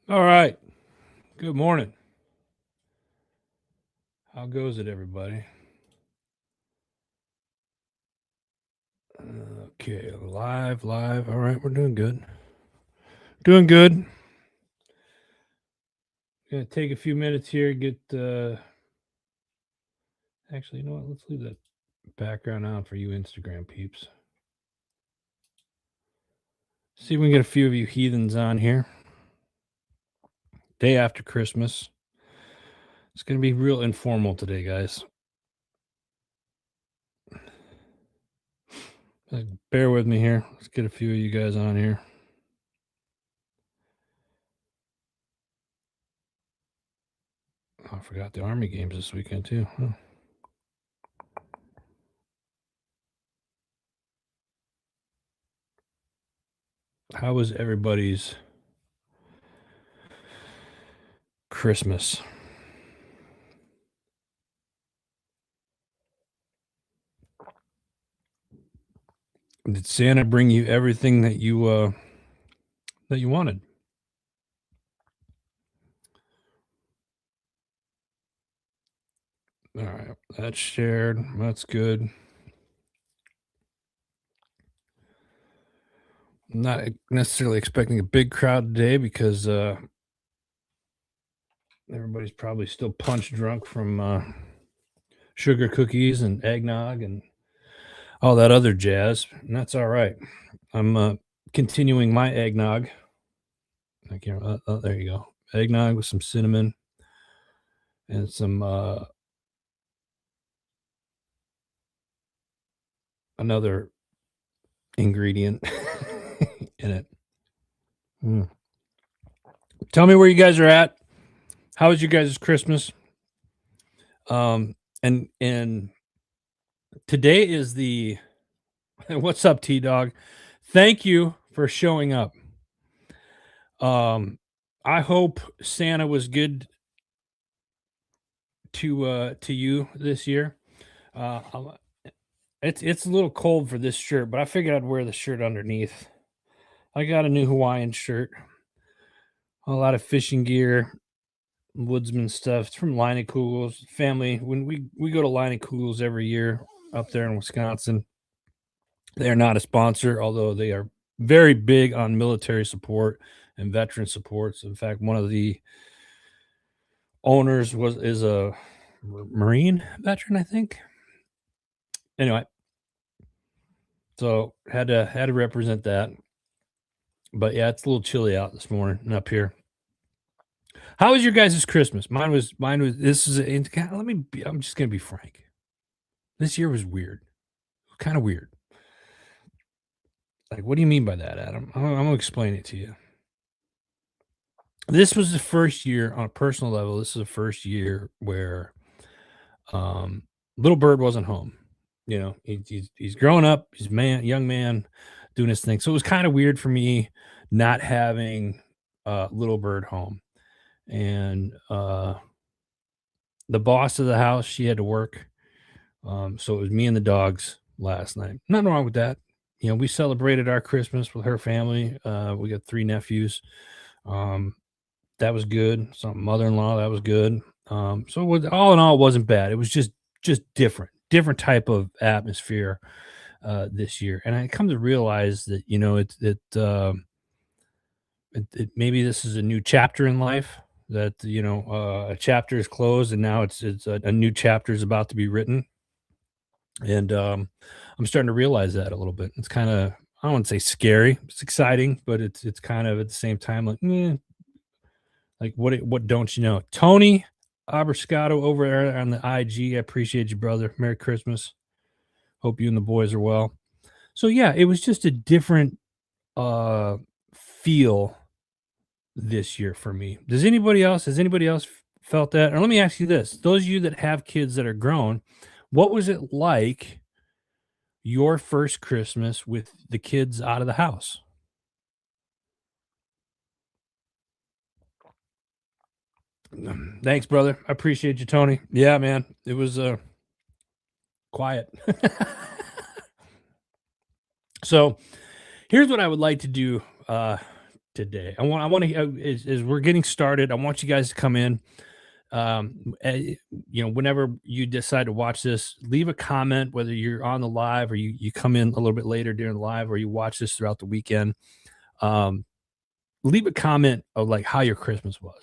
All right. Good morning. How goes it, everybody? Okay, live. All right, we're doing good. Doing good. Gonna take a few minutes here. Get. Actually, you know what? Let's leave that background on for you, Instagram peeps. See if we can get a few of you heathens on here. Day after Christmas. It's gonna be real informal today, guys. Bear with me here. Let's get a few of you guys on here. Oh, I forgot the Army games this weekend too. Huh. How was everybody's Christmas? Did Santa bring you everything that you wanted? All right, that's shared. That's good. I'm not necessarily expecting a big crowd today because everybody's probably still punch drunk from sugar cookies and eggnog and all that other jazz, and that's all right. I'm continuing my eggnog. I can't. Oh, there you go. Eggnog with some cinnamon and some another ingredient in it. Mm. Tell me where you guys are at. How was your guys' Christmas? And today is the what's up, T Dog? Thank you for showing up. I hope Santa was good to you this year. Uh, it's a little cold for this shirt, but I figured I'd wear the shirt underneath. I got a new Hawaiian shirt, a lot of fishing gear, woodsman stuff. It's from Line Kugels family. When we go to Line Kugels every year up there in Wisconsin. They are not a sponsor, although they are very big on military support and veteran supports. In fact, one of the owners is a Marine veteran, I think. Anyway, so had to represent that. But yeah, it's a little chilly out this morning and up here. How was your guys' Christmas? Mine was this is let me be, I'm just gonna be frank. This year was weird. Kind of weird. Like, what do you mean by that, Adam? I'm gonna explain it to you. This was the first year on a personal level. This is the first year where little bird wasn't home. You know, he's growing up. He's young man, doing his thing. So it was kind of weird for me not having little bird home. And the boss of the house, she had to work. So it was me and the dogs last night. Nothing wrong with that. You know, we celebrated our Christmas with her family. We got 3 nephews. Um, that was good. Some mother-in-law, that was good. So it was, all in all, it wasn't bad. It was just different type of atmosphere this year. And I come to realize that maybe this is a new chapter in life. That a chapter is closed and now it's a new chapter is about to be written. And I'm starting to realize that a little bit. It's kind of, I don't want to say scary. It's exciting, but it's kind of at the same time like, like what don't you know? Tony Aberscato over there on the IG. I appreciate you, brother. Merry Christmas. Hope you and the boys are well. So yeah, it was just a different feel this year for me. Has anybody else felt that? Or let me ask you this. Those of you that have kids that are grown, what was it like your first Christmas with the kids out of the house? Thanks, brother. I appreciate you, Tony. Yeah, man. It was quiet. So here's what I would like to do today. I want to as we're getting started, I want you guys to come in. Whenever you decide to watch this, leave a comment, whether you're on the live or you come in a little bit later during the live or you watch this throughout the weekend. Um, Leave a comment of like how your Christmas was.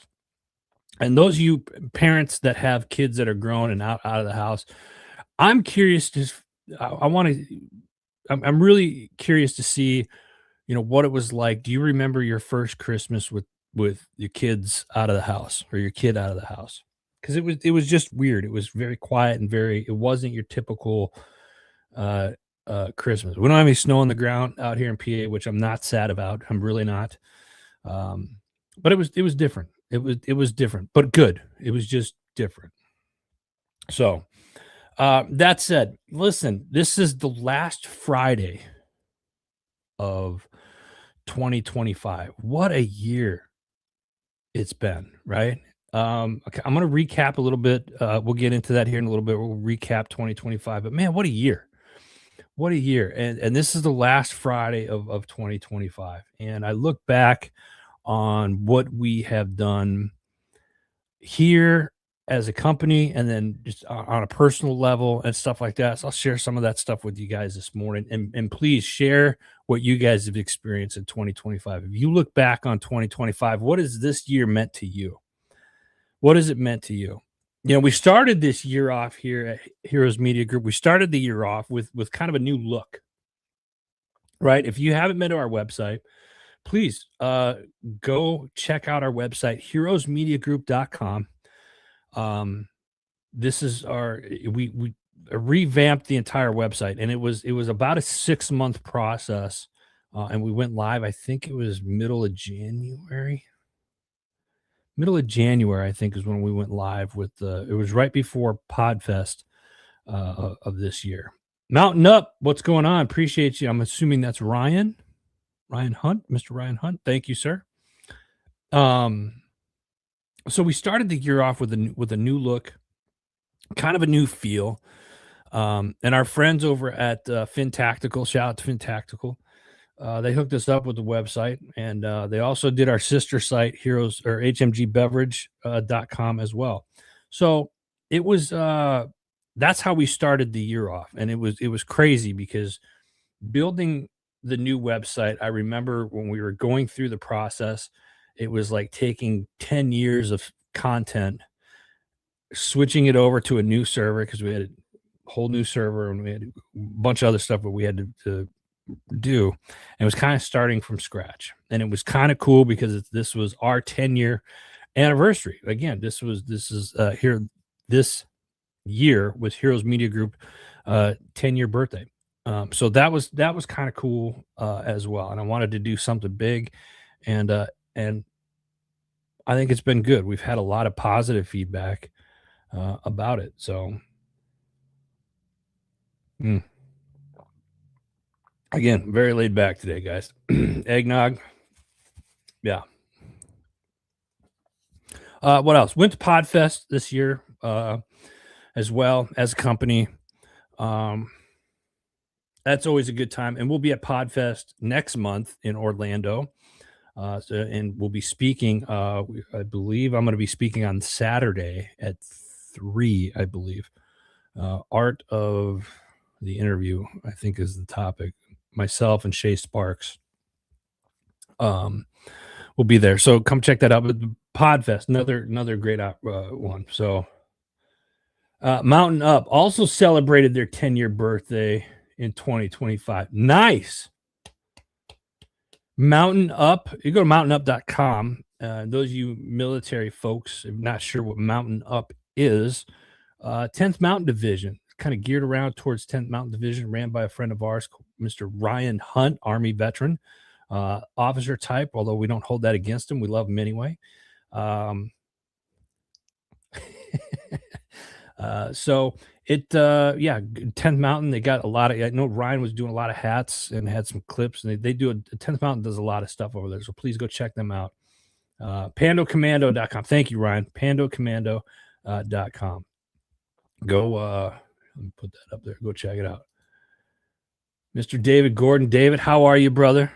And those of you parents that have kids that are grown and out of the house, I'm curious to, I want to, I'm really curious to see, what it was like. Do you remember your first Christmas with your kids out of the house or your kid out of the house? Because it was just weird. It was very quiet and it wasn't your typical uh Christmas. We don't have any snow on the ground out here in PA, which I'm not sad about. I'm really not. Um, but it was different. It was different, but good. It was just different. So that said, listen, this is the last Friday of 2025. What a year it's been, right? Okay, I'm going to recap a little bit. We'll get into that here in a little bit. We'll recap 2025. But man, what a year. What a year. And this is the last Friday of 2025. And I look back on what we have done here as a company and then just on a personal level and stuff like that. So I'll share some of that stuff with you guys this morning. And please share what you guys have experienced in 2025. If you look back on 2025, what has this year meant to you? What has it meant to you? We started this year off here at Heroes Media Group. We started the year off with kind of a new look, right? If you haven't been to our website, please go check out our website, heroesmediagroup.com. This is we revamped the entire website, and it was about a 6-month process, and we went live. I think it was middle of January. I think is when we went live with it was right before Podfest of this year. Mountain Up, what's going on? Appreciate you. I'm assuming that's Ryan Hunt, Mr. Ryan Hunt. Thank you, sir. So we started the year off with a new look, kind of a new feel. And our friends over at Fin Tactical, shout out to Fin Tactical. They hooked us up with the website, and they also did our sister site, Heroes or HMGbeverage.com as well. So it was that's how we started the year off, and it was crazy because building the new website, I remember when we were going through the process, it was like taking 10 years of content, switching it over to a new server because we had a whole new server and we had a bunch of other stuff that we had to do. And it was kind of starting from scratch. And it was kind of cool because this was our 10-year anniversary. Again, this year was Heroes Media Group 10-year birthday. So that was kind of cool as well. And I wanted to do something big, and I think it's been good. We've had a lot of positive feedback about it. So again, very laid back today, guys. Eggnog. Yeah. What else? Went to Podfest this year as well as a company. That's always a good time. And we'll be at Podfest next month in Orlando. And we'll be speaking. I believe I'm going to be speaking on Saturday at 3, I believe. Art of the interview, I think, is the topic. Myself and Shay Sparks will be there. So come check that out. But Podfest, another great one. So Mountain Up also celebrated their 10-year birthday in 2025. Nice. Mountain Up. You go to mountainup.com. Those of you military folks, if not sure what Mountain Up is, 10th Mountain Division, kind of geared around towards 10th Mountain Division, ran by a friend of ours, Mr. Ryan Hunt, Army veteran, officer type, although we don't hold that against him. We love him anyway. So it 10th Mountain, they got a lot of, I know Ryan was doing a lot of hats and had some clips, and they do 10th Mountain does a lot of stuff over there. So please go check them out. Pandocommando.com. Thank you, Ryan. Pandocommando.com. Go, let me put that up there. Go check it out. Mr. David Gordon. David, how are you, brother?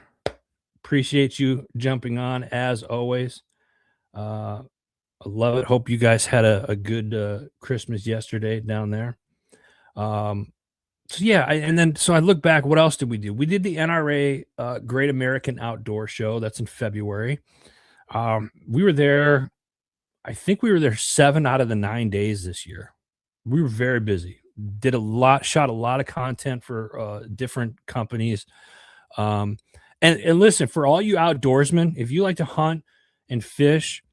Appreciate you jumping on as always. Uh, I love it. Hope you guys had a good Christmas yesterday down there. Um, so yeah, so I look back. What else did we do? We did the NRA Great American Outdoor Show. That's in February. We were there. I think we were there 7 out of the 9 days this year. We were very busy. Did a lot, shot a lot of content for different companies. Um, and listen, for all you outdoorsmen, if you like to hunt and fish,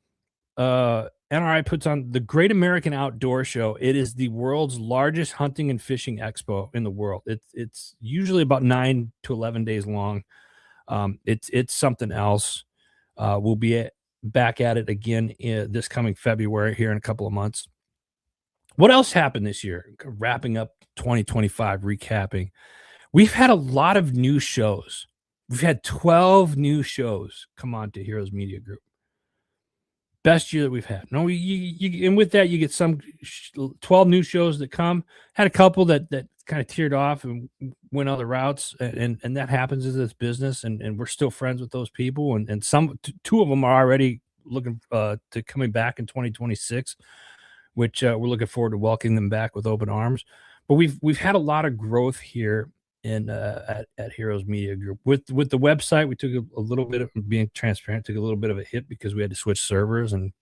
NRI puts on the Great American Outdoor Show. It is the world's largest hunting and fishing expo in the world. It's usually about 9 to 11 days long. It's something else. We'll be back at it again this coming February here in a couple of months. What else happened this year? Wrapping up 2025, recapping. We've had a lot of new shows. We've had 12 new shows come on to Heroes Media Group. Best year that we've had. No, and with that, you get some 12 new shows that come. Had a couple that kind of teared off and went other routes, and that happens in this business, and we're still friends with those people, and two of them are already looking to coming back in 2026, which we're looking forward to welcoming them back with open arms. But we've had a lot of growth here at Heroes Media Group. With the website, we took a little bit of, being transparent, took a little bit of a hit because we had to switch servers and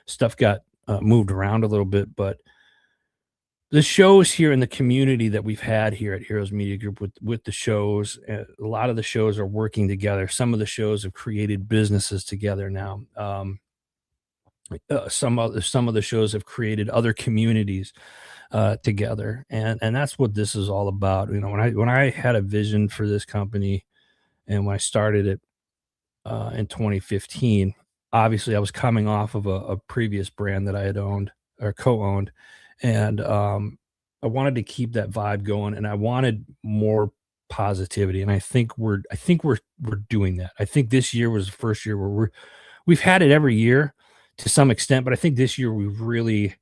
stuff got moved around a little bit. But the shows here in the community that we've had here at Heroes Media Group with the shows, a lot of the shows are working together. Some of the shows have created businesses together now. Some of the shows have created other communities together, and that's what this is all about. You know, when I had a vision for this company, and when I started it in 2015, obviously I was coming off of a previous brand that I had owned or co-owned, and I wanted to keep that vibe going, and I wanted more positivity, and I think we're doing that. I think this year was the first year where we've had it every year to some extent, but I think this year we've really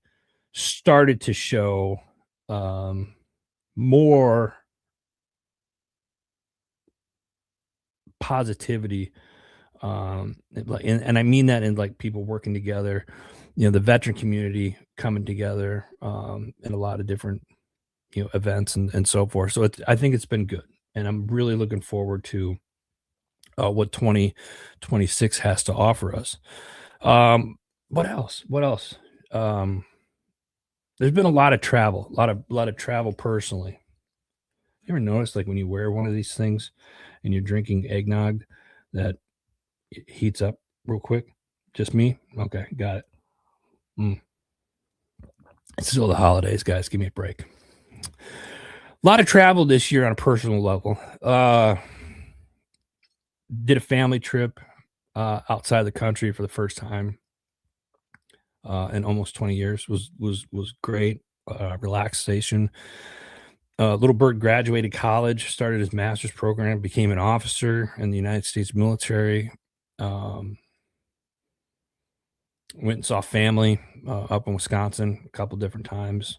started to show more positivity, and I mean that in like people working together, you know, the veteran community coming together in a lot of different, you know, events and so forth. So I think it's been good, and I'm really looking forward to what 2026 has to offer us. What else? What else? There's been a lot of travel, a lot of travel personally. You ever notice, like, when you wear one of these things and you're drinking eggnog, that it heats up real quick? Just me? Okay, got it. It's still the holidays, guys. Give me a break. A lot of travel this year on a personal level. Did a family trip outside the country for the first time in almost 20 years. Was great. Relaxation. Little Bird graduated college, started his master's program, became an officer in the United States military. Went and saw family up in Wisconsin a couple different times.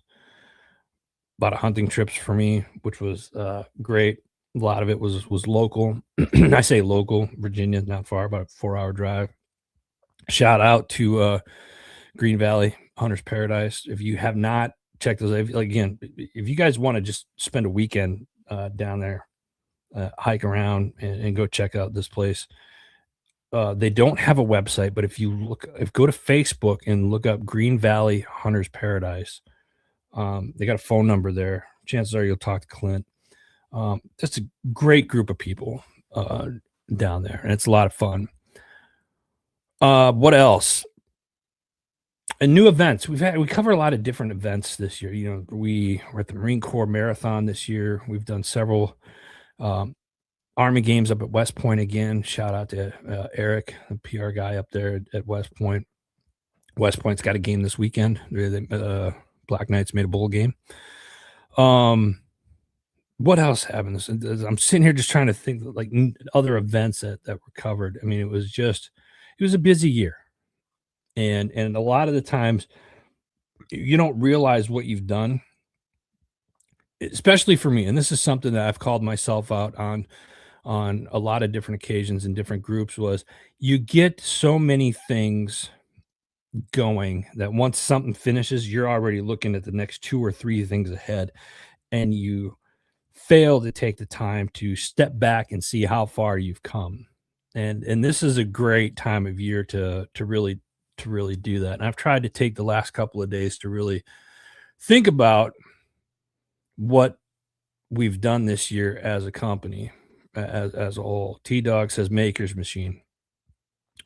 A lot of hunting trips for me, which was great. A lot of it was local. I say local. Virginia, not far, about a 4-hour drive. Shout out to Green Valley Hunter's Paradise. If you have not checked those, again, if you guys want to just spend a weekend down there, hike around and go check out this place. They don't have a website, but if go to Facebook and look up Green Valley Hunter's Paradise, they got a phone number there. Chances are you'll talk to Clint. Just a great group of people down there, and it's a lot of fun. What else? And new events. We cover a lot of different events this year. You know, we're at the Marine Corps Marathon this year. We've done several Army games up at West Point again. Shout out to Eric, the PR guy up there at West Point. West Point's got a game this weekend. Black Knights made a bowl game. What else happened? I'm sitting here just trying to think like other events that were covered. I mean, it was a busy year. And a lot of the times you don't realize what you've done, especially for me. And this is something that I've called myself out on on a lot of different occasions in different groups was you get so many things going that once something finishes, you're already looking at the next 2 or 3 things ahead, and you fail to take the time to step back and see how far you've come. And this is a great time of year to really do that. And I've tried to take the last couple of days to really think about what we've done this year as a company, as a whole. T Dog says Maker's Machine.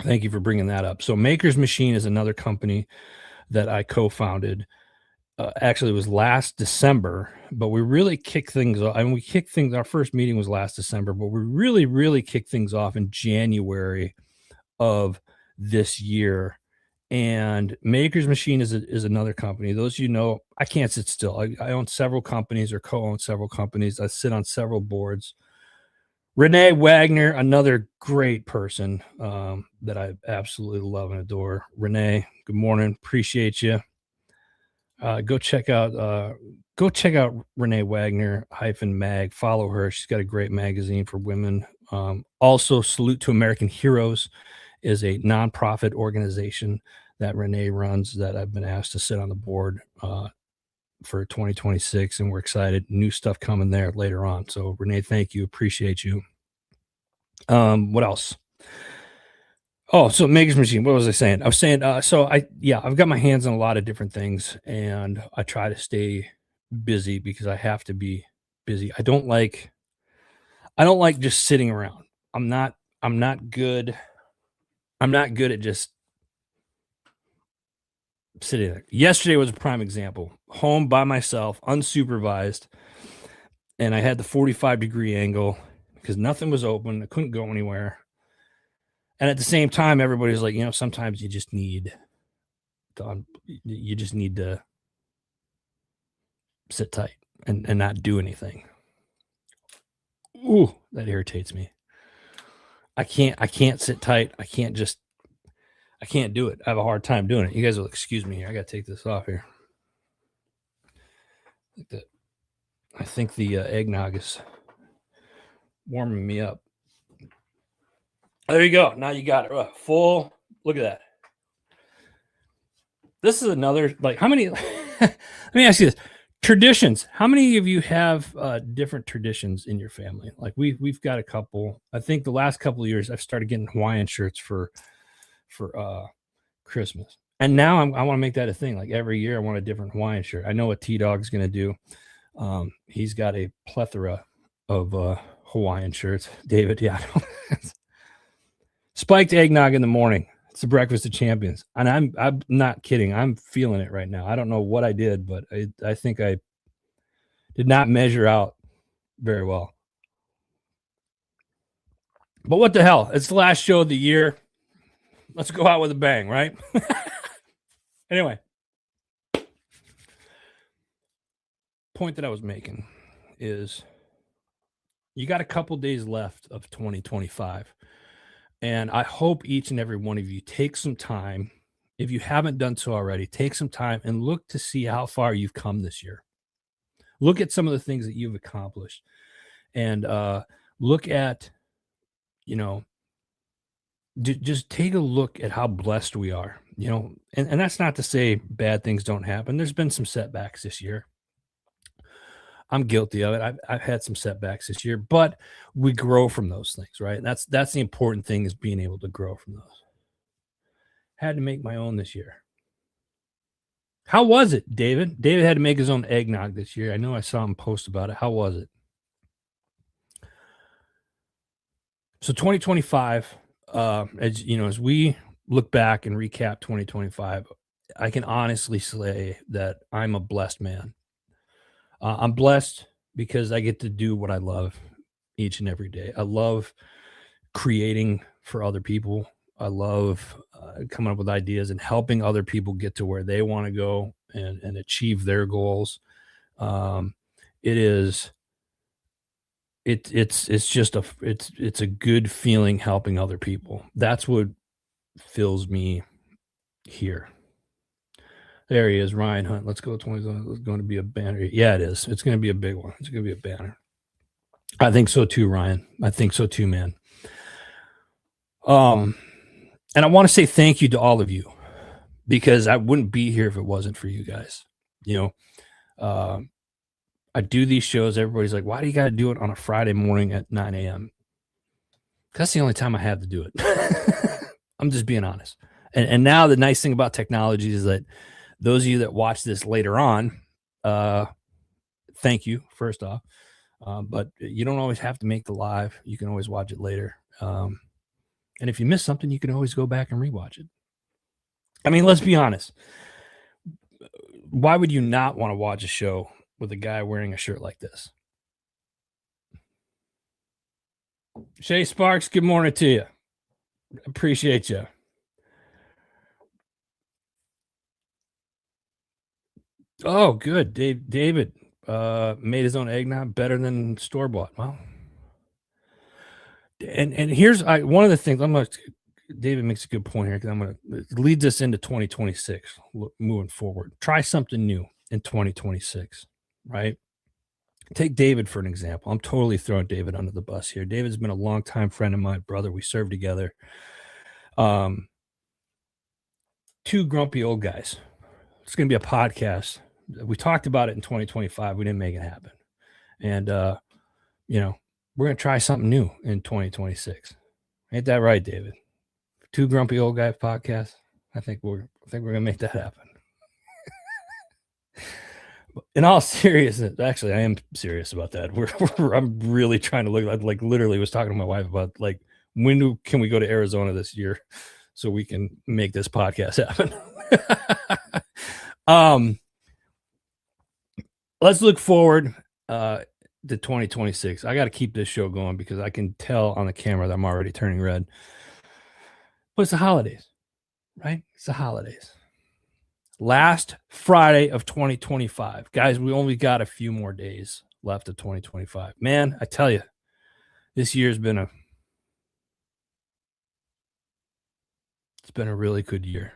Thank you for bringing that up. So Maker's Machine is another company that I co-founded. Actually, it was last December, but we really kicked things off. I mean, we kicked things. Our first meeting was last December, but we really kicked things off in January of this year. And Maker's Machine is another company. Those of you know, I can't sit still. I own several companies or co-own several companies. I sit on several boards. Renee Wagner, another great person that I absolutely love and adore. Renee, good morning. Appreciate you. Go check out Renee Wagner -mag. Follow her. She's got a great magazine for women. Also, Salute to American Heroes is a nonprofit organization that Renee runs that I've been asked to sit on the board for 2026, and we're excited. New stuff coming there later on. So Renee, thank you. Appreciate you. What else? Oh, so Maker's Machine. What was I saying? I was saying, I've got my hands on a lot of different things, and I try to stay busy because I have to be busy. I don't like just sitting around. I'm not I'm not good. I'm not good at just sitting there. Yesterday was a prime example. Home by myself, unsupervised, and I had the 45-degree angle because nothing was open. I couldn't go anywhere. And at the same time, everybody's like, sometimes you just need to sit tight and not do anything. Ooh, that irritates me. I can't sit tight. I can't do it. I have a hard time doing it. You guys will excuse me here. I got to take this off here. I think the eggnog is warming me up. There you go. Now you got it. Full. Look at that. This is another, how many, let me ask you this. Traditions. How many of you have different traditions in your family? Like we've got a couple. I think the last couple of years I've started getting Hawaiian shirts for Christmas. And now I want to make that a thing. Like every year I want a different Hawaiian shirt. I know what T-Dog's going to do. He's got a plethora of Hawaiian shirts. David, yeah. Spiked eggnog in the morning. It's the breakfast of champions. And I'm not kidding. I'm feeling it right now. I don't know what I did, but I think I did not measure out very well. But what the hell? It's the last show of the year. Let's go out with a bang, right? Anyway, point that I was making is you got a couple days left of 2025. And I hope each and every one of you take some time, if you haven't done so already, take some time and look to see how far you've come this year. Look at some of the things that you've accomplished and look at, just take a look at how blessed we are, and that's not to say bad things don't happen. There's been some setbacks this year. I'm guilty of it. I've had some setbacks this year, but we grow from those things, right? That's the important thing is being able to grow from those. Had to make my own this year. How was it, David? David had to make his own eggnog this year. I know I saw him post about it. How was it? So 2025, as we look back and recap 2025, I can honestly say that I'm a blessed man. I'm blessed because I get to do what I love each and every day. I love creating for other people. I love coming up with ideas and helping other people get to where they want to go and achieve their goals. It's a good feeling helping other people. That's what fills me here. There he is, Ryan Hunt. Let's go 20. It's going to be a banner. Yeah, it is. It's going to be a big one. It's going to be a banner. I think so too, Ryan. I think so too, man. Um, and I want to say thank you to all of you because I wouldn't be here if it wasn't for you guys. You know, um, I do these shows. Everybody's like, why do you got to do it on a Friday morning at 9 a.m.? That's the only time I have to do it. I'm just being honest. And now the nice thing about technology is that those of you that watch this later on, uh, thank you, first off. But you don't always have to make the live. You can always watch it later. And if you miss something, you can always go back and rewatch it. I mean, let's be honest. Why would you not want to watch a show with a guy wearing a shirt like this? Shay Sparks, good morning to you. Appreciate you. Oh, good. David made his own eggnog better than store bought. Well, and here's one of the things David makes a good point here because I'm gonna it leads us into 2026 moving forward. Try something new in 2026, right? Take David for an example. I'm totally throwing David under the bus here. David's been a longtime friend of my brother. We served together. Um, two grumpy old guys. It's going to be a podcast. We talked about it in 2025. We didn't make it happen. And, you know, we're going to try something new in 2026. Ain't that right, David? Two grumpy old guys podcast. I think we're going to make that happen. In all seriousness, actually, I am serious about that. I'm really trying to look like literally was talking to my wife about like can we go to Arizona this year so we can make this podcast happen. Let's look forward to 2026. I got to keep this show going because I can tell on the camera that I'm already turning red. But it's the holidays, right? It's the holidays. Last Friday of 2025. Guys, we only got a few more days left of 2025. Man, I tell you, this year's been a really good year.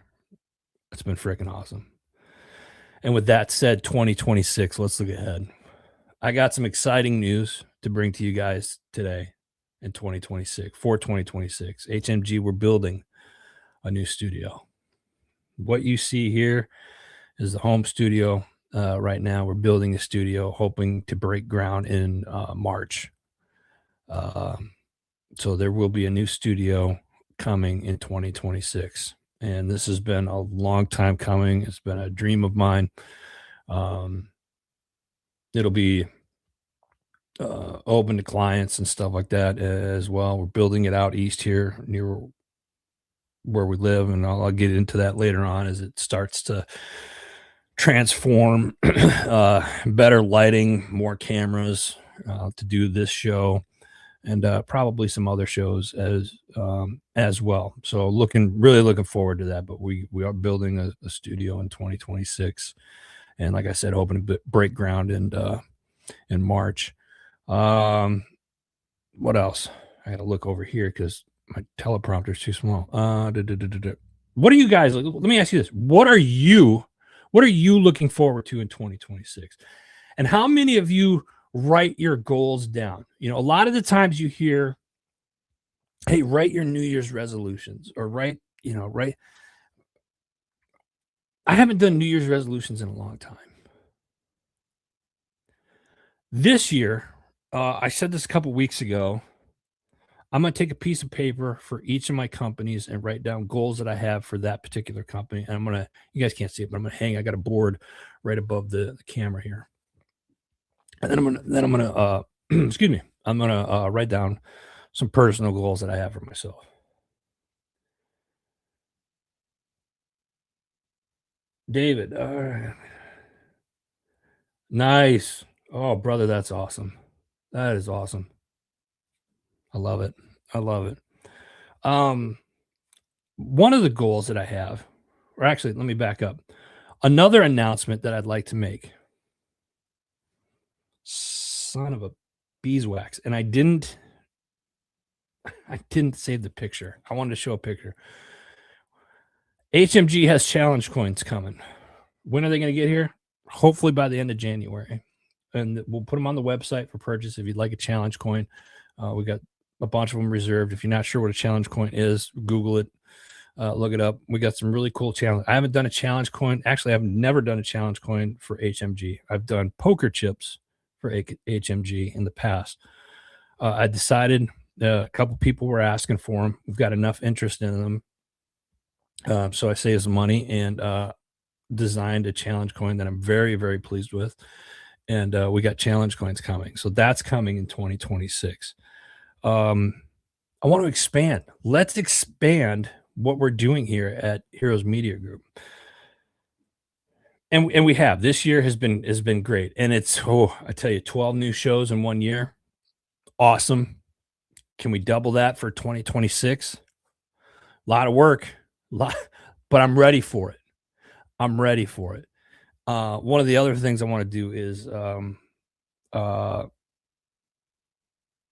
It's been freaking awesome. And with that said, 2026, let's look ahead. I got some exciting news to bring to you guys today in 2026, for 2026. HMG, we're building a new studio. What you see here is the home studio. Right now, we're building a studio, hoping to break ground in March. So there will be a new studio coming in 2026. And this has been a long time coming. It's been a dream of mine. It'll be open to clients and stuff like that as well. We're building it out east here near where we live, and I'll get into that later on as it starts to transform. Better lighting, more cameras to do this show, and probably some other shows as well. So really looking forward to that. But we are building a studio in 2026, and like I said, hoping to break ground in March. What else? I got to look over here because my teleprompter is too small. What are you guys? Let me ask you this: What are you looking forward to in 2026? And how many of you write your goals down? You know, a lot of the times you hear, "Hey, write your New Year's resolutions," or write. I haven't done New Year's resolutions in a long time. This year, I said this a couple weeks ago. I'm going to take a piece of paper for each of my companies and write down goals that I have for that particular company. And you guys can't see it, but I'm going to I got a board right above the camera here. And then I'm going to, excuse me, I'm going to write down some personal goals that I have for myself. David, nice. Oh, brother, that's awesome. That is awesome. I love it. One of the goals that I have, or actually, let me back up. Another announcement that I'd like to make. Son of a beeswax. And I didn't save the picture. I wanted to show a picture. HMG has challenge coins coming. When are they going to get here? Hopefully by the end of January. and we'll put them on the website for purchase if you'd like a challenge coin. We got a bunch of them reserved. If you're not sure what a challenge coin is, Google it, look it up. We got some really cool challenge. I haven't done a challenge coin. Actually, I've never done a challenge coin for HMG. I've done poker chips for HMG in the past. I decided a couple people were asking for them. We've got enough interest in them. So I saved some money and designed a challenge coin that I'm very, very pleased with. And we got challenge coins coming. So that's coming in 2026. I want to expand. Let's expand what we're doing here at Heroes Media Group. And we have. This year has been great. And it's I tell you, 12 new shows in 1 year. Awesome. Can we double that for 2026? A lot of work. But I'm ready for it. I'm ready for it. One of the other things I want to do is God,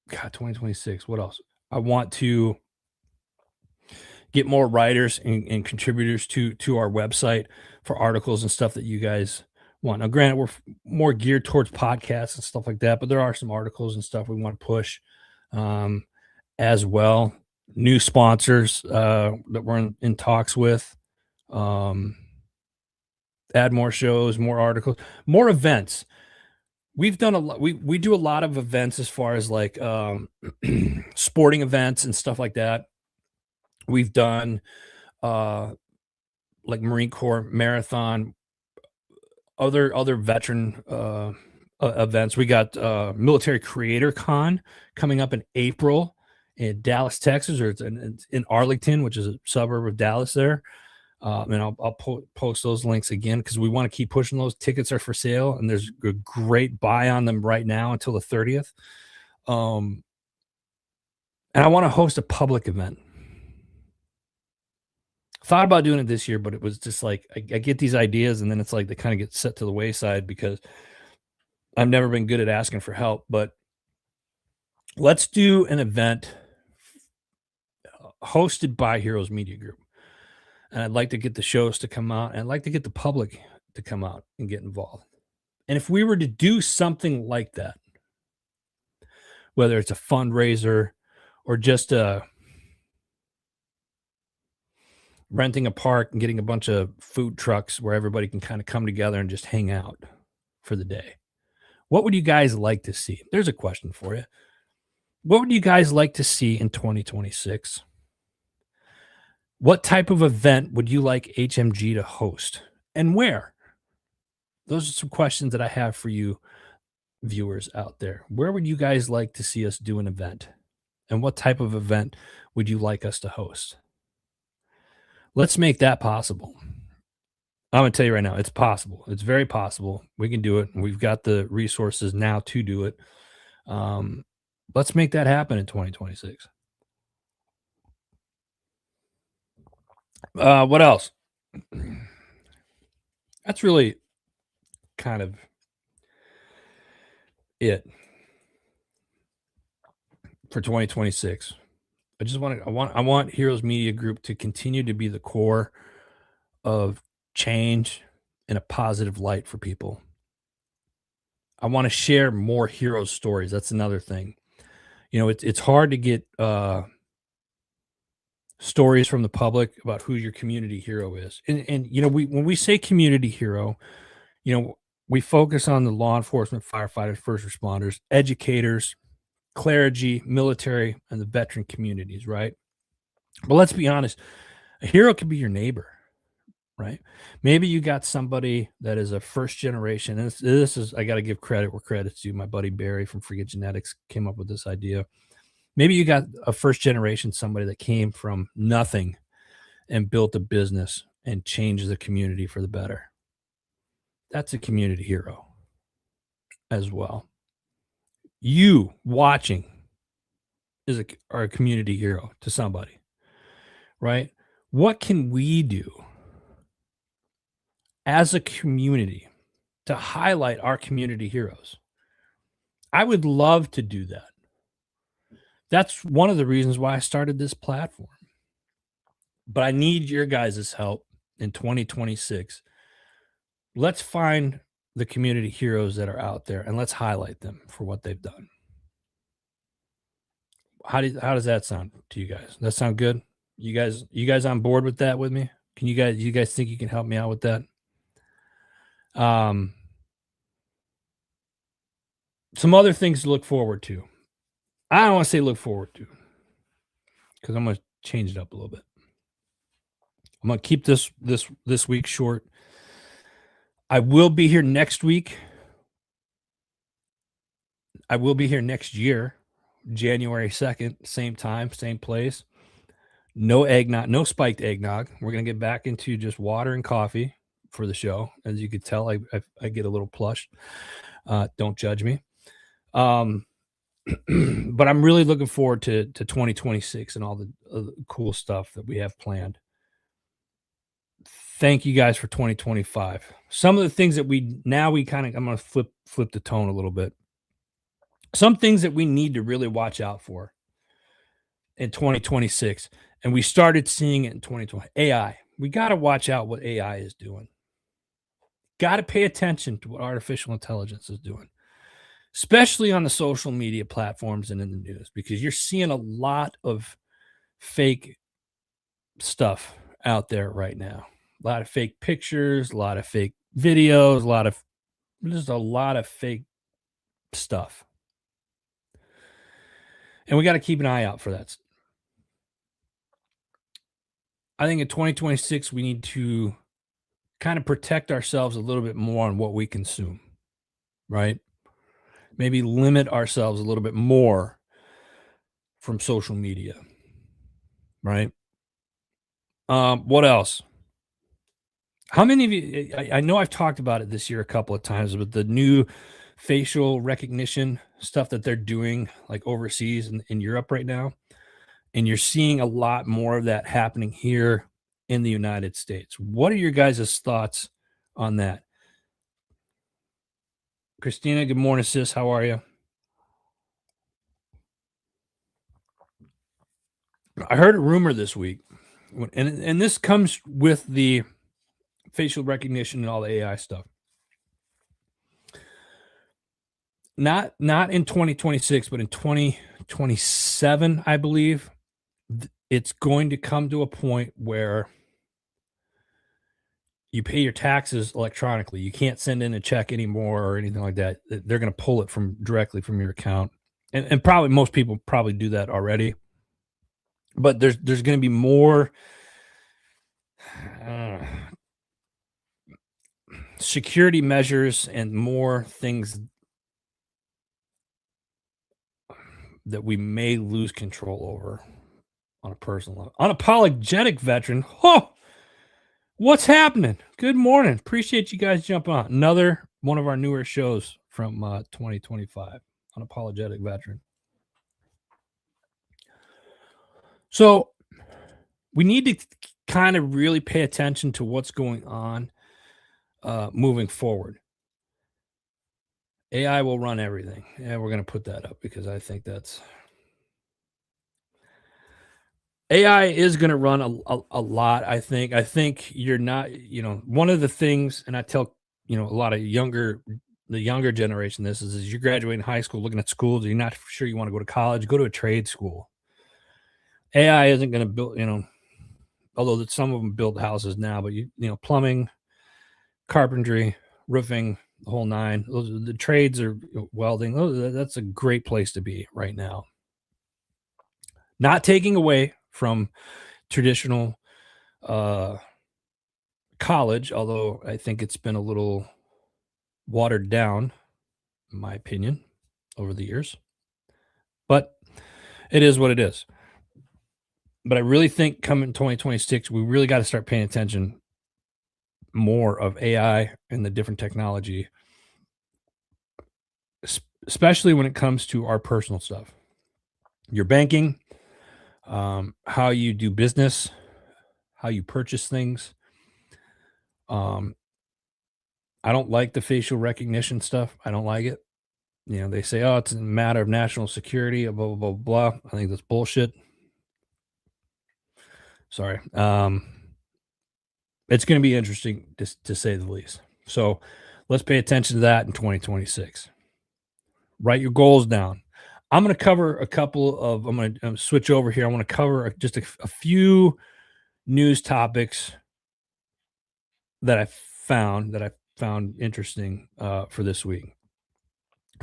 2026. What else? I want to get more writers and contributors to our website for articles and stuff that you guys want. Now, granted, we're more geared towards podcasts and stuff like that, but there are some articles and stuff we want to push as well. New sponsors that we're in talks with. Add more shows, more articles, more events. We've done a lot. We do a lot of events as far as like sporting events and stuff like that. We've done like Marine Corps marathon, other veteran events. We got Military Creator Con coming up in April in Dallas, Texas, or it's in Arlington, which is a suburb of Dallas there. And I'll post those links again because we want to keep pushing those. Tickets are for sale, and there's a great buy on them right now until the 30th. And I want to host a public event. Thought about doing it this year, but it was just like I get these ideas, and then it's like they kind of get set to the wayside because I've never been good at asking for help. But let's do an event hosted by Heroes Media Group. And I'd like to get the shows to come out, and I'd like to get the public to come out and get involved. And if we were to do something like that, whether it's a fundraiser or just renting a park and getting a bunch of food trucks where everybody can kind of come together and just hang out for the day, what would you guys like to see? There's a question for you. What would you guys like to see in 2026? What type of event would you like HMG to host and where? Those are some questions that I have for you viewers out there. Where would you guys like to see us do an event? And what type of event would you like us to host? Let's make that possible. I'm going to tell you right now, it's possible. It's very possible. We can do it. And we've got the resources now to do it. Let's make that happen in 2026. What else? That's really kind of it for 2026. I want Heroes Media Group to continue to be the core of change in a positive light for people. I want to share more hero stories. That's another thing. You know, it's hard to get stories from the public about who your community hero is. And you know, when we say community hero, you know, we focus on the law enforcement, firefighters, first responders, educators, clergy, military, and the veteran communities, right? But let's be honest, a hero could be your neighbor, right? Maybe you got somebody that is a first generation. And this is, I got to give credit where credit's due. My buddy Barry from Forget Genetics came up with this idea. Maybe you got a first generation, somebody that came from nothing and built a business and changed the community for the better. That's a community hero as well. You watching are a community hero to somebody, right? What can we do as a community to highlight our community heroes? I would love to do that. That's one of the reasons why I started this platform. But I need your guys' help in 2026. Let's find the community heroes that are out there and let's highlight them for what they've done. How does that sound to you guys? That sound good? You guys on board with that with me? You guys think you can help me out with that? Um, some other things to look forward to. I don't want to say look forward to because I'm gonna change it up a little bit. I'm gonna keep this week short. I will be here next week. I will be here next year, January 2nd, same time, same place. No eggnog, no spiked eggnog. We're gonna get back into just water and coffee for the show. As you could tell, I get a little plush. Don't judge me. Um, but I'm really looking forward to 2026 and all the cool stuff that we have planned. Thank you guys for 2025. Some of the things that we kind of I'm gonna flip the tone a little bit. Some things that we need to really watch out for in 2026, and we started seeing it in 2020. AI. We got to watch out what AI is doing. Got to pay attention to what artificial intelligence is doing, especially on the social media platforms and in the news, because you're seeing a lot of fake stuff out there right now. A lot of fake pictures, a lot of fake videos, just a lot of fake stuff. And we got to keep an eye out for that. I think in 2026, we need to kind of protect ourselves a little bit more on what we consume, right? Maybe limit ourselves a little bit more from social media, right? What else? How many of you? I know I've talked about it this year a couple of times, but the new facial recognition stuff that they're doing, like overseas in Europe right now, and you're seeing a lot more of that happening here in the United States. What are your guys' thoughts on that? Christina, good morning, sis. How are you? I heard a rumor this week, and this comes with the facial recognition and all the AI stuff. Not in 2026, but in 2027, I believe it's going to come to a point where you pay your taxes electronically. You can't send in a check anymore or anything like that. They're going to pull it from directly from your account, and probably most people probably do that already. But there's going to be more security measures and more things that we may lose control over on a personal level. Unapologetic veteran. Oh, what's happening? Good morning. Appreciate you guys jumping on. Another one of our newer shows from 2025. Unapologetic veteran. So we need to kind of really pay attention to what's going on moving forward. AI will run everything. Yeah, we're going to put that up because I think that's AI is going to run a lot. I think you're not, one of the things, and I tell, a lot of the younger generation, this is you're graduating high school, looking at schools, you're not sure you want to go to college, go to a trade school. AI isn't going to build, although some of them build houses now, but plumbing, carpentry, roofing, the whole nine. The trades are welding. That's a great place to be right now. Not taking away from traditional college, although I think it's been a little watered down, in my opinion, over the years. But it is what it is. But I really think coming 2026, we really got to start paying attention more of AI and the different technology, especially when it comes to our personal stuff, your banking, how you do business, how you purchase things. I don't like the facial recognition stuff. I don't like it. They say, oh, it's a matter of national security, blah, blah, blah, blah. I think that's bullshit. Sorry. It's going to be interesting to say the least. So Let's pay attention to that in 2026. Write your goals down. I'm going to cover a couple of, I'm going to switch over here. I want to cover just a few news topics that I found interesting for this week.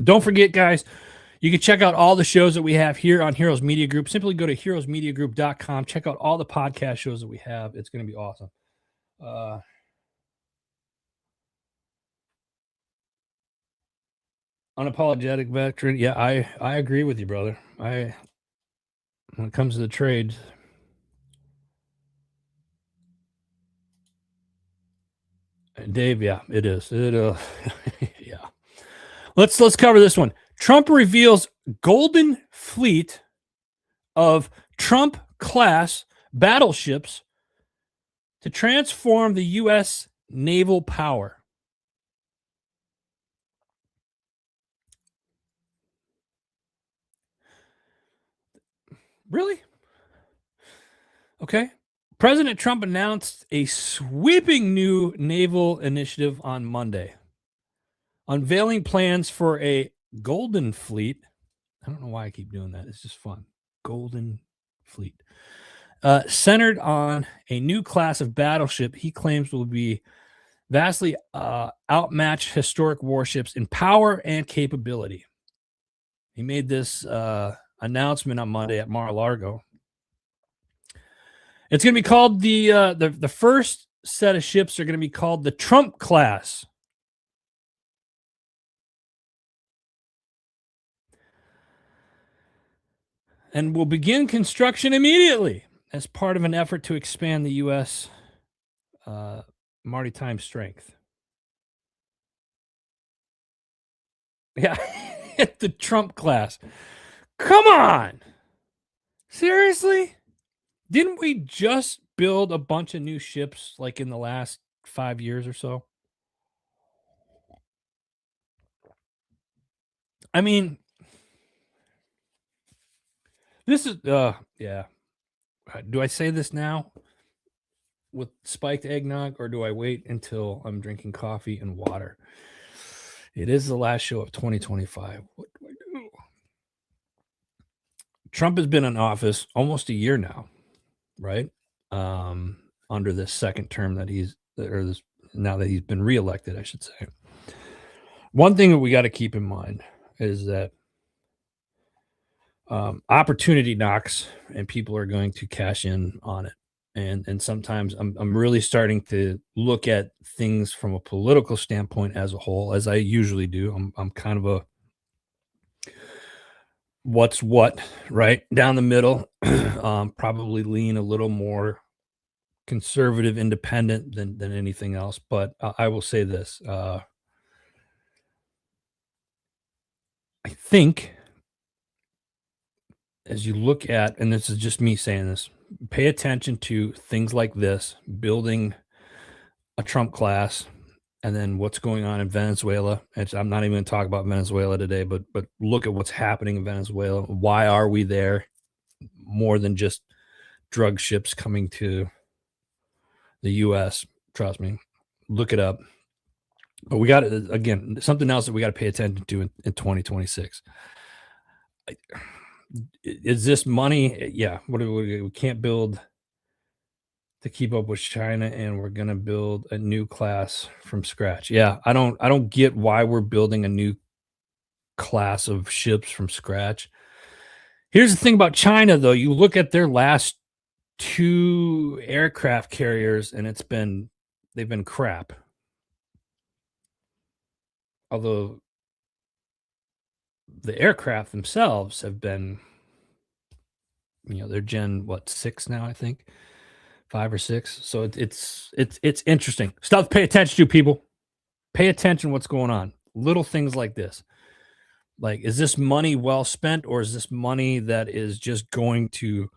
Don't forget, guys, you can check out all the shows that we have here on Heroes Media Group. Simply go to heroesmediagroup.com. Check out all the podcast shows that we have. It's going to be awesome. Unapologetic veteran. Yeah, I agree with you, brother. When it comes to the trades, Dave, yeah, it is. Yeah. Let's cover this one. Trump reveals golden fleet of Trump class battleships to transform the U.S. naval power. Really? Okay. President Trump announced a sweeping new naval initiative on Monday, unveiling plans for a golden fleet. I don't know why I keep doing that. It's just fun. Golden fleet. Centered on a new class of battleship he claims will be vastly outmatch historic warships in power and capability. He made this announcement on Monday at Mar-a-Lago. It's going to be called the first set of ships are going to be called the Trump class. And will begin construction immediately as part of an effort to expand the U.S. maritime strength. Yeah, the Trump class. Come on. Seriously? Didn't we just build a bunch of new ships like in the last 5 years or so? I mean, this is yeah. Do I say this now with spiked eggnog or do I wait until I'm drinking coffee and water? It is the last show of 2025. What do I do? Trump has been in office almost a year now, right? Under this second term that now that he's been reelected, I should say. One thing that we got to keep in mind is that opportunity knocks and people are going to cash in on it. And sometimes I'm really starting to look at things from a political standpoint as a whole, as I usually do. I'm kind of a what's what, right? Down the middle, probably lean a little more conservative, independent than anything else. But I will say this: I think as you look at, and this is just me saying this, pay attention to things like this, building a Trump class, and then what's going on in Venezuela. I'm not even going to talk about Venezuela today, but look at what's happening in Venezuela. Why are we there? More than just drug ships coming to the U.S. Trust me, look it up. But we got to, again, something else that we got to pay attention to in 2026. Is this money? Yeah. What do we can't build to keep up with China, and we're going to build a new class from scratch. Yeah, I don't get why we're building a new class of ships from scratch. Here's the thing about China, though. You look at their last 2 aircraft carriers, and they've been crap. Although the aircraft themselves have been, they're Gen 6 now, I think. 5 or 6. So it's interesting stuff to pay attention to, people. Pay attention what's going on. Little things like this. Like, is this money well spent, or is this money that is just going to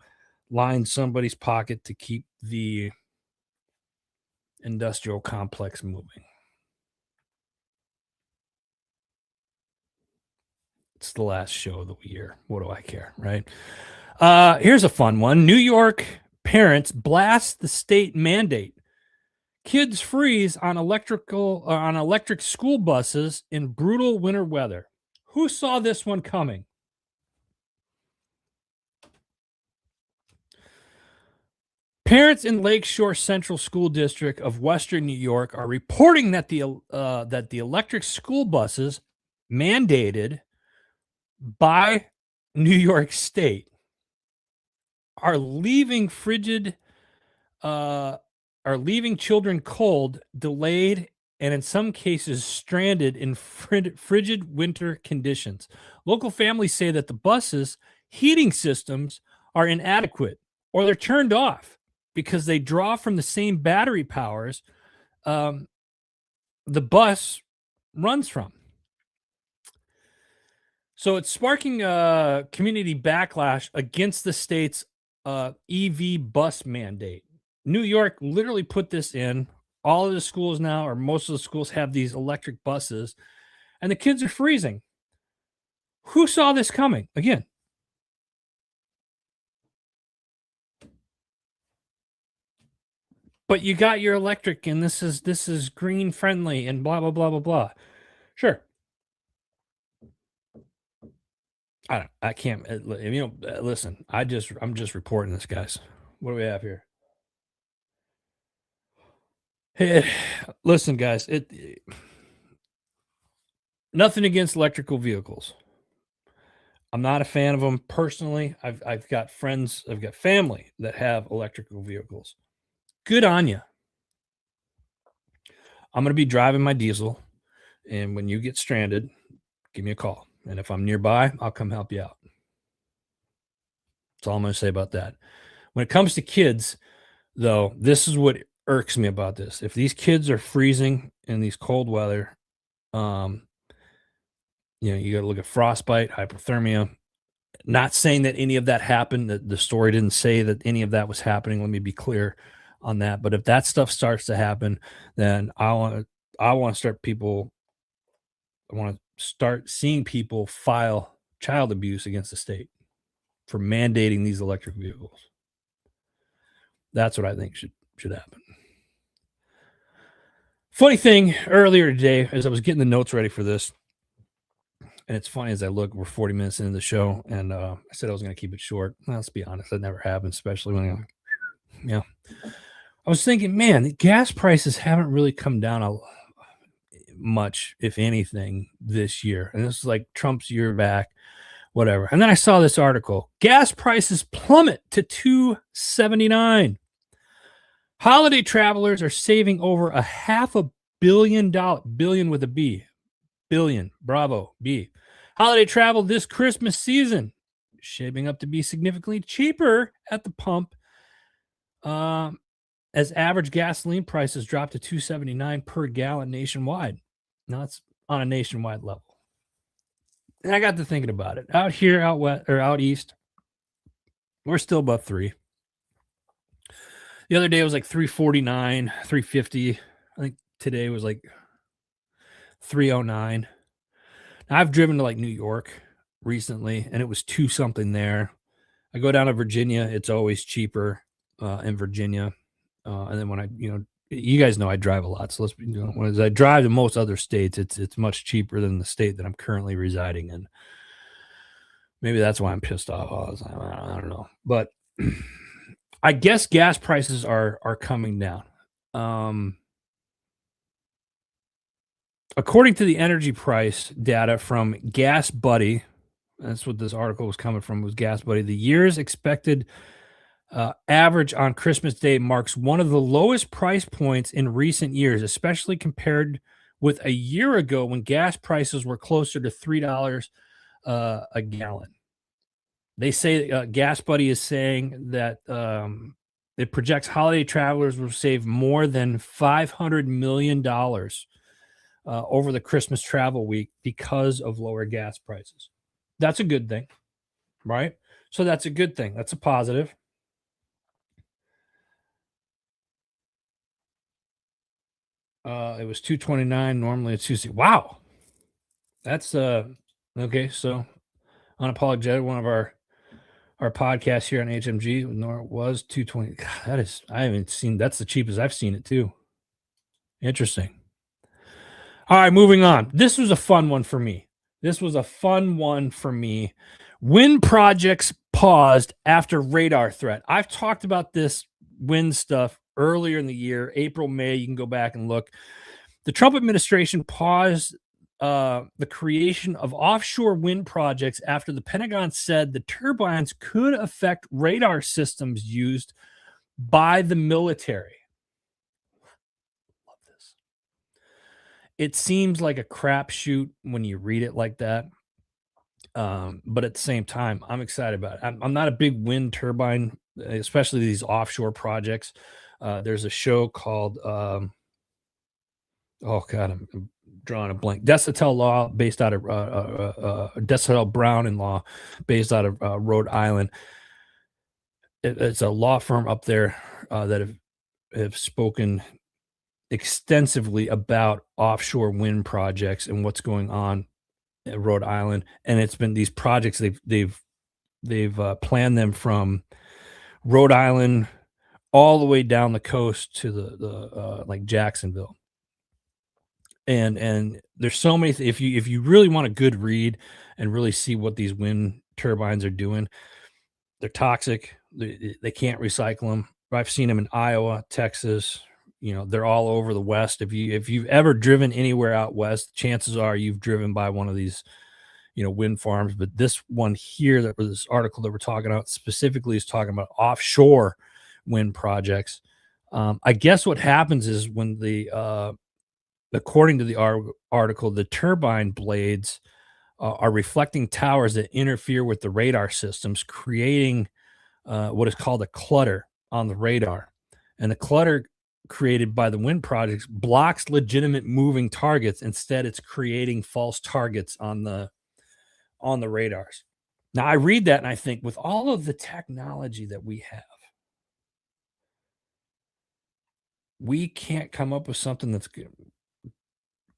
line somebody's pocket to keep the industrial complex moving? It's the last show of the year. What do I care, right? Here's a fun one. New York parents blast the state mandate Kids freeze on electric school buses in brutal winter weather. Who saw this one coming? Parents in Lakeshore Central School District of Western New York are reporting that the electric school buses mandated by New York State are leaving children cold, delayed, and in some cases stranded in frigid winter conditions. Local families say that the buses' heating systems are inadequate or they're turned off because they draw from the same battery powers um, the bus runs from. So it's sparking a community backlash against the state's EV bus mandate. New York literally put this in. All of the schools now, or most of the schools, have these electric buses, and the kids are freezing. Who saw this coming? Again, but you got your electric, and this is green friendly, and blah blah blah blah blah. Sure, I can't. Listen. I'm just reporting this, guys. What do we have here? Hey, listen, guys. Nothing against electrical vehicles. I'm not a fan of them personally. I've got friends, I've got family that have electrical vehicles. Good on you. I'm going to be driving my diesel, and when you get stranded, give me a call. And if I'm nearby, I'll come help you out. That's all I'm going to say about that. When it comes to kids, though, this is what irks me about this. If these kids are freezing in these cold weather, you got to look at frostbite, hypothermia. Not saying that any of that happened. The story didn't say that any of that was happening. Let me be clear on that. But if that stuff starts to happen, then I want to start people. I want to start seeing people file child abuse against the state for mandating these electric vehicles. That's what I think should happen. Funny thing earlier today, as I was getting the notes ready for this, and it's funny as I look, we're 40 minutes into the show, and I said I was going to keep it short. Well, let's be honest, that never happens, especially when I was thinking, man, the gas prices haven't really come down much, if anything, this year. And this is like Trump's year back, whatever. And then I saw this article. Gas prices plummet to $2.79. Holiday travelers are saving over $500 million, billion with a B, billion, bravo, B. Holiday travel this Christmas season shaping up to be significantly cheaper at the pump as average gasoline prices drop to $2.79 per gallon nationwide. Now it's on a nationwide level. And I got to thinking about it. Out here, out west or out east, we're still above $3. The other day it was like $3.49, $3.50. I think today was like $3.09. Now, I've driven to like New York recently, and it was $2 something there. I go down to Virginia; it's always cheaper in Virginia. And then when you guys know I drive a lot, so when I drive to most other states, it's much cheaper than the state that I'm currently residing in. Maybe that's why I'm pissed off all the time. I don't know, but I guess gas prices are coming down. According to the energy price data from Gas Buddy, that's what this article was coming from, was Gas Buddy. The year's expected average on Christmas Day marks one of the lowest price points in recent years, especially compared with a year ago when gas prices were closer to $3 a gallon. They say Gas Buddy is saying that it projects holiday travelers will save more than $500 million over the Christmas travel week because of lower gas prices. That's a good thing, right? So that's a good thing. That's a positive. It was $2.29. Normally it's $2.60. Wow. That's okay. So Unapologetic, one of our podcasts here on HMG, was $2.20. God, I haven't seen, that's the cheapest I've seen it too. Interesting. All right, moving on. This was a fun one for me. This was a fun one for me. Wind projects paused after radar threat. I've talked about this wind stuff earlier in the year, April, May. You can go back and look. The Trump administration paused the creation of offshore wind projects after the Pentagon said the turbines could affect radar systems used by the military. Love this. It seems like a crapshoot when you read it like that. But at the same time, I'm excited about it. I'm not a big wind turbine, especially these offshore projects. There's a show called, oh God, I'm drawing a blank. Desatel Law, based out of Desatel Brown and Law, based out of Rhode Island. It's a law firm up there that have spoken extensively about offshore wind projects and what's going on at Rhode Island. And it's been these projects they've planned them from Rhode Island all the way down the coast to the like Jacksonville. And there's so many if you really want a good read and really see what these wind turbines are doing, they're toxic. They can't recycle them. I've seen them in Iowa, Texas. You know, they're all over the West. If you've ever driven anywhere out west, chances are you've driven by one of these, wind farms. But this one here, this article that we're talking about specifically is talking about offshore wind projects. I guess what happens is when according to the article, the turbine blades are reflecting towers that interfere with the radar systems, creating what is called a clutter on the radar. And the clutter created by the wind projects blocks legitimate moving targets. Instead, it's creating false targets on the radars. Now, I read that and I think, with all of the technology that we have, we can't come up with something that's good.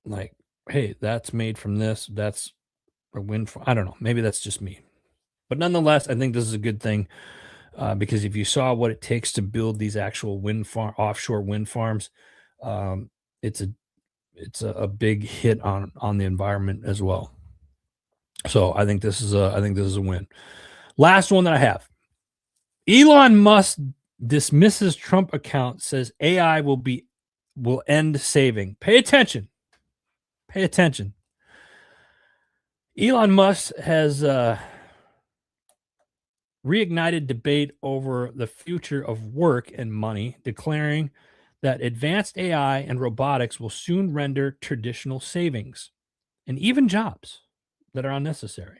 Like, hey, that's made from this. That's a wind farm. I don't know. Maybe that's just me. But nonetheless, I think this is a good thing because if you saw what it takes to build these actual offshore wind farms, um, it's a big hit on the environment as well. So I think this is a win. Last one that I have. Elon Musk dismisses Trump account, says AI will end saving. Pay attention. Pay attention. Elon Musk has reignited debate over the future of work and money, declaring that advanced AI and robotics will soon render traditional savings and even jobs that are unnecessary.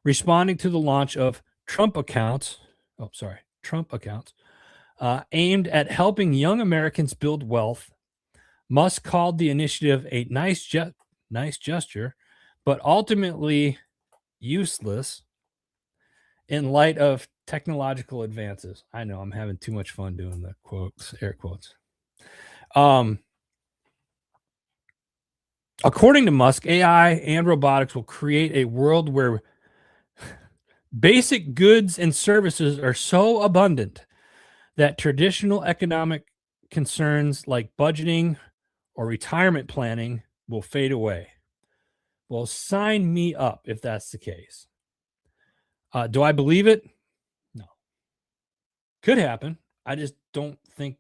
Responding to the launch of Trump accounts, aimed at helping young Americans build wealth, Musk called the initiative a nice gesture, but ultimately useless in light of technological advances. I know I'm having too much fun doing the quotes, air quotes. According to Musk, AI and robotics will create a world where basic goods and services are so abundant that traditional economic concerns like budgeting or retirement planning will fade away. Well, sign me up if that's the case. Do I believe it? No. Could happen. I just don't think.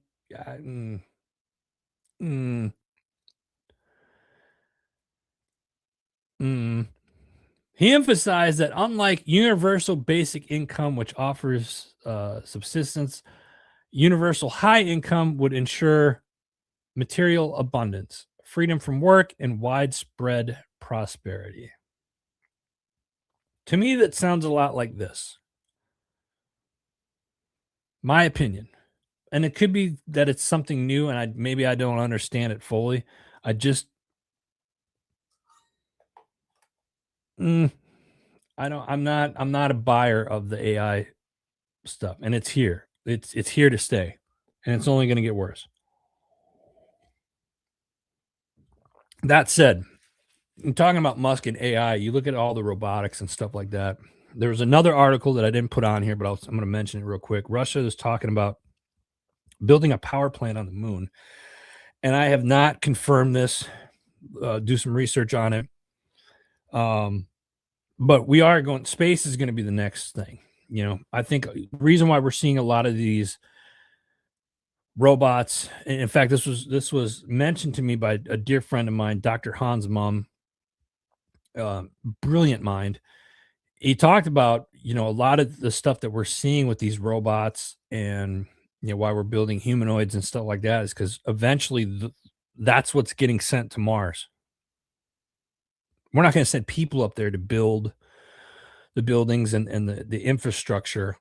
He emphasized that unlike universal basic income, which offers subsistence, universal high income would ensure material abundance, freedom from work, and widespread prosperity. To me, that sounds a lot like this. My opinion. And it could be that it's something new and maybe I don't understand it fully. I just I'm not a buyer of the AI stuff, and it's here. It's here to stay, and it's only going to get worse. That said, I'm talking about Musk and AI. You look at all the robotics and stuff like that. There was another article that I didn't put on here, but I'm going to mention it real quick. Russia is talking about building a power plant on the moon, and I have not confirmed this. Do some research on it. Um, but we are going. Space is going to be the next thing. I think the reason why we're seeing a lot of these robots. And in fact, this was mentioned to me by a dear friend of mine, Dr. Hans Mum, brilliant mind. He talked about a lot of the stuff that we're seeing with these robots, and why we're building humanoids and stuff like that is because eventually that's what's getting sent to Mars. We're not going to send people up there to build the buildings and the infrastructure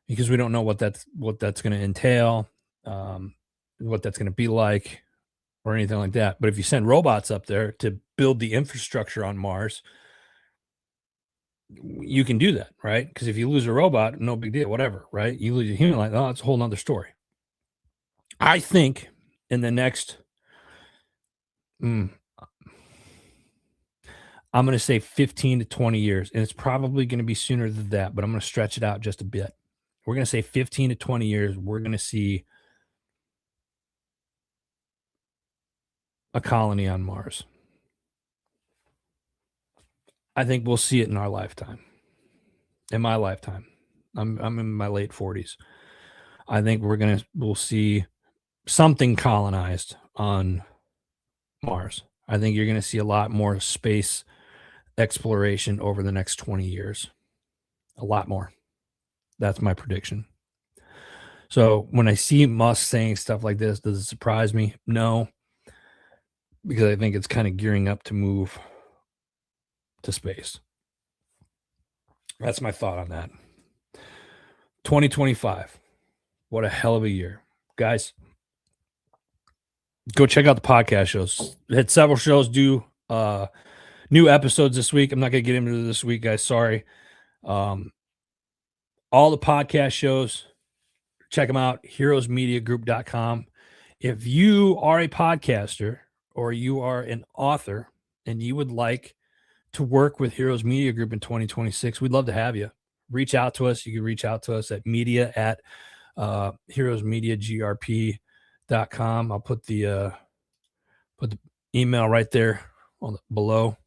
because we don't know what that's going to entail, um, what that's going to be like, or anything like that. But if you send robots up there to build the infrastructure on Mars, you can do that, right? Because if you lose a robot, no big deal, whatever, right? You lose a human, like, oh, it's a whole nother story. I think in the next, mm, I'm going to say 15 to 20 years, and it's probably going to be sooner than that, but I'm going to stretch it out just a bit. We're going to say 15 to 20 years, we're going to see a colony on Mars. I think we'll see it in our lifetime. In my lifetime. I'm in my late 40s. I think we'll see something colonized on Mars. I think you're gonna see a lot more space exploration over the next 20 years. A lot more. That's my prediction. So when I see Musk saying stuff like this, does it surprise me? No, because I think it's kind of gearing up to move to space. That's my thought on that. 2025. What a hell of a year. Guys, go check out the podcast shows. Had several shows do new episodes this week. I'm not gonna get into this week, guys. Sorry. Um, all the podcast shows, check them out, heroesmediagroup.com. If you are a podcaster or you are an author and you would like to work with Heroes Media Group in 2026, we'd love to have you. Reach out to us. You can reach out to us at media at heroesmediagrp.com. I'll put the email right there below,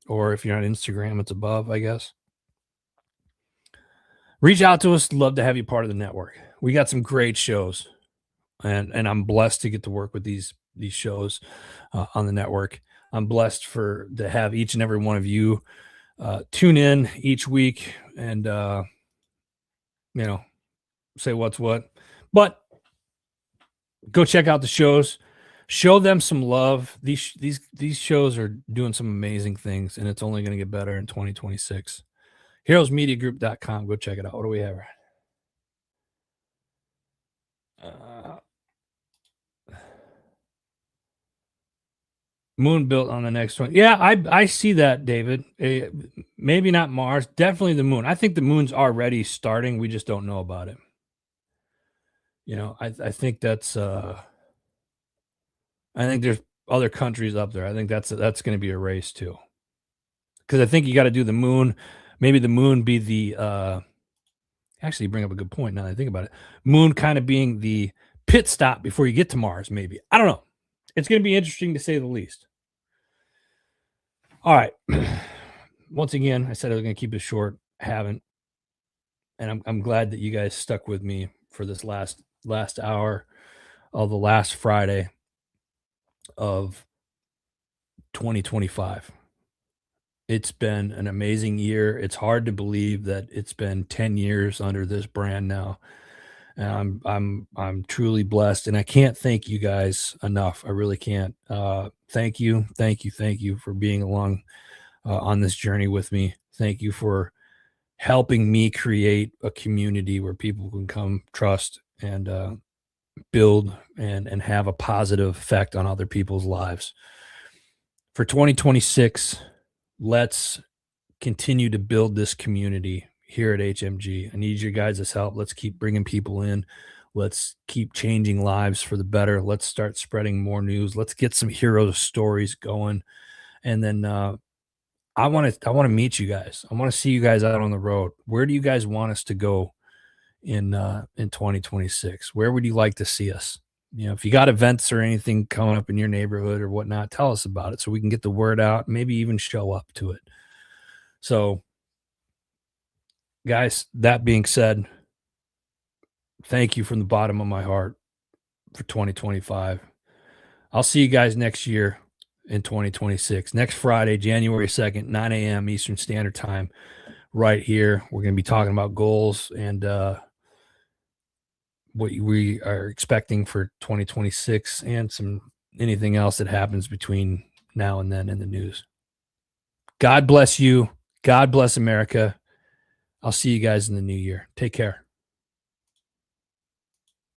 or if you're on Instagram, it's above, I guess. Reach out to us. Love to have you part of the network. We got some great shows, and I'm blessed to get to work with these shows on the network. I'm blessed to have each and every one of you tune in each week and say what's what. But go check out the shows. Show them some love. These shows are doing some amazing things, and it's only going to get better in 2026. HeroesMediaGroup.com. Go check it out. What do we have? Moon built on the next one. Yeah, I see that, David. Maybe not Mars. Definitely the moon. I think the moon's already starting. We just don't know about it. I think that's I think there's other countries up there. I think that's going to be a race too. Because I think you got to do the moon. Maybe the moon be the actually, you bring up a good point now that I think about it. Moon kind of being the pit stop before you get to Mars, maybe. I don't know. It's going to be interesting to say the least. All right. Once again, I said I was going to keep it short. I haven't. And I'm glad that you guys stuck with me for this last hour of the last Friday of 2025. It's been an amazing year. It's hard to believe that it's been 10 years under this brand now. And I'm truly blessed, and I can't thank you guys enough. I really can't. Thank you for being along on this journey with me. Thank you for helping me create a community where people can come, trust, and build and have a positive effect on other people's lives. For 2026, let's continue to build this community here at HMG. I need your guys' help. Let's keep bringing people in. Let's keep changing lives for the better. Let's start spreading more news. Let's get some hero stories going. And then I want to meet you guys. I want to see you guys out on the road. Where do you guys want us to go in 2026? Where would you like to see us? if you got events or anything coming up in your neighborhood or whatnot, tell us about it so we can get the word out, maybe even show up to it. So, guys, that being said, thank you from the bottom of my heart for 2025. I'll see you guys next year in 2026. Next Friday, January 2nd, 9 a.m. Eastern Standard Time, right here. We're going to be talking about goals and what we are expecting for 2026 and anything else that happens between now and then in the news. God bless you. God bless America. I'll see you guys in the new year. Take care.